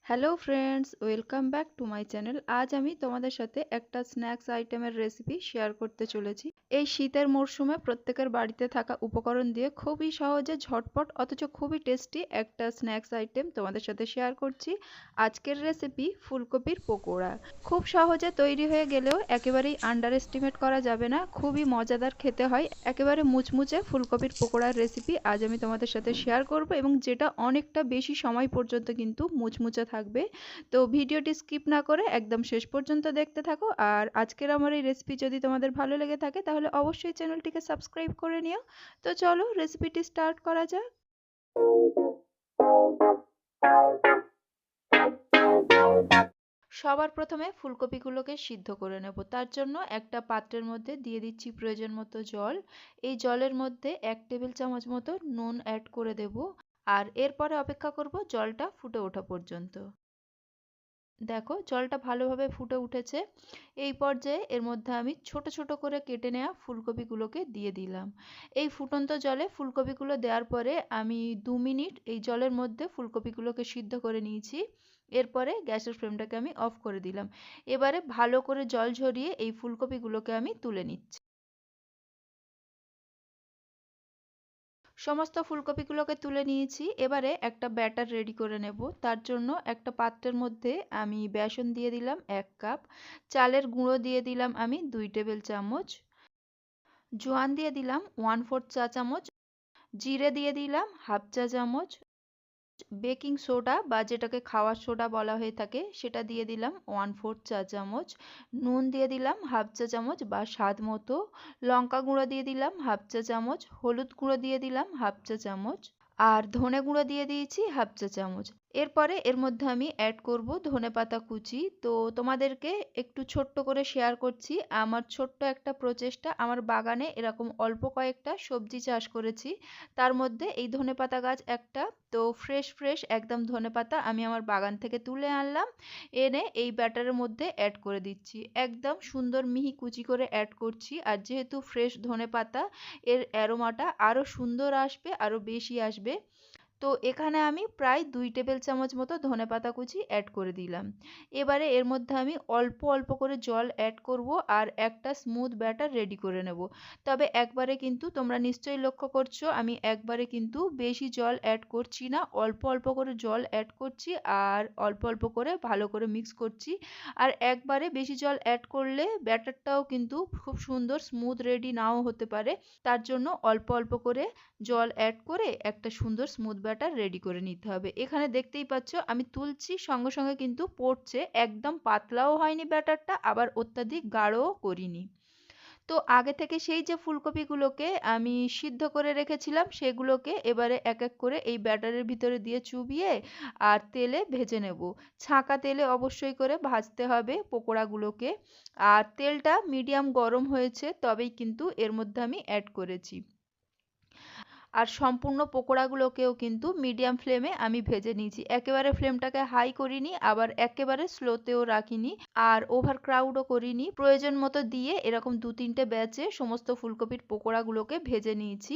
Hello friends, welcome back to my channel. আজ আমি তোমাদের সাথে একটা স্ন্যাক্স আইটেমের রেসিপি শেয়ার করতে চলেছি। এই শীতের মরশুমে প্রত্যেকের বাড়িতে থাকা উপকরণ দিয়ে খুবই সহজে, ঝটপট, অথচ খুবই টেস্টি একটা স্ন্যাক্স আইটেম তোমাদের সাথে শেয়ার করছি। আজকের রেসিপি ফুলকপির পকোড়া। খুব সহজে তৈরি হয়ে গেলেও একেবারেই আন্ডার এস্টিমেট করা যাবে না, খুবই মজাদার খেতে হয়। একেবারে মুচমুচে ফুলকপির পকোড়ার রেসিপি আজ আমি তোমাদের সাথে শেয়ার করব, এবং যেটা অনেকটা বেশি সময় পর্যন্ত কিন্তু মুচমুচে থাকবে। তো ভিডিওটি স্কিপ না করে একদম শেষ পর্যন্ত দেখতে থাকো। আর আজকের আমার এই রেসিপি যদি তোমাদের ভালো লেগে থাকে তাহলে অবশ্যই চ্যানেলটিকে সাবস্ক্রাইব করে নিও। তো চলো রেসিপিটি স্টার্ট করা যাক। সবার প্রথমে ফুলকপিগুলোকে সিদ্ধ করে নেব। তার জন্য একটা পাত্রের মধ্যে দিয়ে দিচ্ছি প্রয়োজন মতো জল। এই জলের মধ্যে 1 টেবিল চামচ মতো নুন অ্যাড করে দেব। আর এরপরে অপেক্ষা করব জলটা ফুটে ওঠা পর্যন্ত। দেখো জলটা ভালোভাবে ফুটে উঠেছে। এই পর্যায়ে এর মধ্যে আমি ছোট ছোট করে কেটে নেওয়া ফুলকপিগুলোকে দিয়ে দিলাম। এই ফুটন্ত জলে ফুলকপিগুলো দেওয়ার পরে আমি 2 মিনিট এই জলের মধ্যে ফুলকপিগুলোকে সিদ্ধ করে নিয়েছি। এরপরে গ্যাসের ফ্লেমটাকে আমি অফ করে দিলাম। এবারে ভালো করে জল ঝরিয়ে এই ফুলকপিগুলোকে আমি তুলে নিচ্ছি। সমস্ত ফুলকপিগুলোকে তুলে নিয়েছি। এবারে একটা ব্যাটার রেডি করে নেব। তার জন্য একটা পাত্রের মধ্যে আমি বেসন দিয়ে দিলাম 1 কাপ, চালের গুঁড়ো দিয়ে দিলাম আমি 2 টেবিল চামচ, জোয়ান দিয়ে দিলাম 1/4 চা চামচ, জিরে দিয়ে দিলাম হাফ চা চামচ, বেকিং সোডা বা যেটাকে খাওয়ার সোডা বলা হয়ে থাকে সেটা দিয়ে দিলাম 1/4 চা চামচ, নুন দিয়ে দিলাম হাফ চা চামচ বা স্বাদ মতো, লঙ্কা গুঁড়ো দিয়ে দিলাম হাফ চা চামচ, হলুদ গুঁড়ো দিয়ে দিলাম হাফ চা চামচ, আর ধনে গুঁড়ো দিয়ে দিয়েছি হাফ চা চামচ। এরপরে এর মধ্যে আমি অ্যাড করব ধনেপাতা কুচি। তো তোমাদেরকে একটু ছোট্ট করে শেয়ার করছি আমার ছোট্ট একটা প্রচেষ্টা। আমার বাগানে এরকম অল্প কয়েকটা সবজি চাষ করেছি, তার মধ্যে এই ধনেপাতা গাছ একটা। তো ফ্রেশ ফ্রেশ একদম ধনেপাতা আমি আমার বাগান থেকে তুলে আনলাম, এনে এই ব্যাটারের মধ্যে অ্যাড করে দিচ্ছি। একদম সুন্দর মিহি কুচি করে অ্যাড করছি। আর যেহেতু ফ্রেশ ধনেপাতা, এর অ্যারোমাটা আরও সুন্দর আসবে, আরও বেশি আসবে। তো এখানে আমি প্রায় 2 টেবিল চামচ মতো ধনেপাতা কুচি অ্যাড করে দিলাম। এবারে এর মধ্যে আমি অল্প অল্প করে জল অ্যাড করব আর একটা স্মুথ ব্যাটার রেডি করে নেব। তবে একবারে কিন্তু তোমরা নিশ্চয়ই লক্ষ্য করছো আমি একবারে কিন্তু বেশি জল অ্যাড করছি না, অল্প অল্প করে জল অ্যাড করছি আর অল্প অল্প করে ভালো করে মিক্স করছি। আর একবারে বেশি জল অ্যাড করলে ব্যাটারটাও কিন্তু খুব সুন্দর স্মুথ রেডি নাও হতে পারে। তার জন্য অল্প অল্প করে জল অ্যাড করে একটা সুন্দর স্মুথ ব্যাটার রেডি করে নিতে হবে। এখানে দেখতেই পাচ্ছ আমি তুলছি সঙ্গে সঙ্গে কিন্তু পড়ছে, একদম পাতলাও হয়নি ব্যাটারটা, আবার অত্যাধিক গাঢ়ও করিনি। তো আগে থেকে সেই যে ফুলকপিগুলোকে আমি সিদ্ধ করে রেখেছিলাম সেগুলোকে এবারে এক এক করে এই ব্যাটারের ভিতরে দিয়ে চুবিয়ে আর তেলে ভেজে নেব। ছাঁকা তেলে অবশ্যই করে ভাজতে হবে পকোড়াগুলোকে। আর তেলটা মিডিয়াম গরম হয়েছে তবেই কিন্তু এর মধ্যে আমি অ্যাড করেছি। আর সম্পূর্ণ পকোড়াগুলোকেও কিন্তু মিডিয়াম ফ্লেমে আমি ভেজে নিয়েছি। একেবারে ফ্লেমটাকে হাই করিনি, আবার একেবারে স্লোতেও রাখিনি, আর ওভার ক্রাউডও করিনি। প্রয়োজন মতো দিয়ে এরকম 2-3টে ব্যাচে সমস্ত ফুলকপির পকোড়াগুলোকে ভেজে নিয়েছি।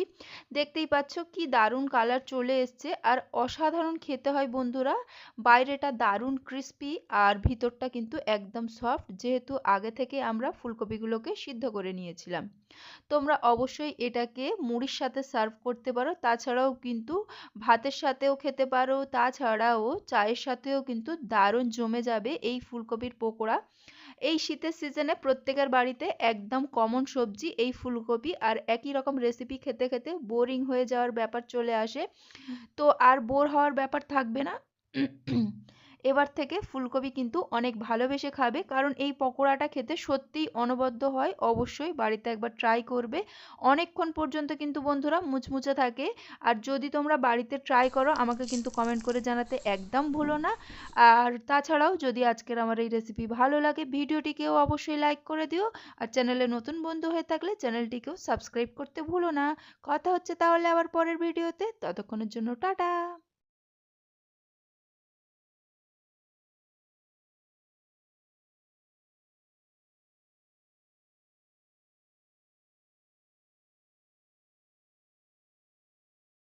দেখতেই পাচ্ছ কি দারুণ কালার চলে এসছে, আর অসাধারণ খেতে হয় বন্ধুরা। বাইরেটা দারুণ ক্রিস্পি আর ভিতরটা কিন্তু একদম সফট, যেহেতু আগে থেকে আমরা ফুলকপিগুলোকে সিদ্ধ করে নিয়েছিলাম। তোমরা অবশ্যই এটাকে মুড়ির সাথে সার্ভ করতে পারো, তাছাড়াও কিন্তু ভাতের সাথেও খেতে পারো, তাছাড়াও চায়ের সাথেও কিন্তু দারুণ জমে যাবে এই ফুলকপির পকোড়া। এই শীতের সিজনে প্রত্যেকের বাড়িতে একদম কমন সবজি এই ফুলকপি, আর একই রকম রেসিপি খেতে খেতে বোরিং হয়ে যাওয়ার ব্যাপার চলে আসে। তো আর বোর হওয়ার ব্যাপার থাকবে না। এবার থেকে ফুলকপি কিন্তু অনেক ভালোবেসে খাবে, কারণ এই পকোড়াটা খেতে সত্যিই অনবদ্য হয়। অবশ্যই বাড়িতে একবার ট্রাই করবে। অনেকক্ষণ পর্যন্ত কিন্তু বন্ধুরা মুচমুচে থাকে। আর যদি তোমরা বাড়িতে ট্রাই করো আমাকে কিন্তু কমেন্ট করে জানাতে একদম ভুলো না। আর তাছাড়াও যদি আজকের আমার এই রেসিপি ভালো লাগে ভিডিওটিকেও অবশ্যই লাইক করে দিও। আর চ্যানেলে নতুন বন্ধু হয়ে থাকলে চ্যানেলটিকেও সাবস্ক্রাইব করতে ভুলো না। কথা হচ্ছে তাহলে আবার পরের ভিডিওতে, ততক্ষণের জন্য টাটা।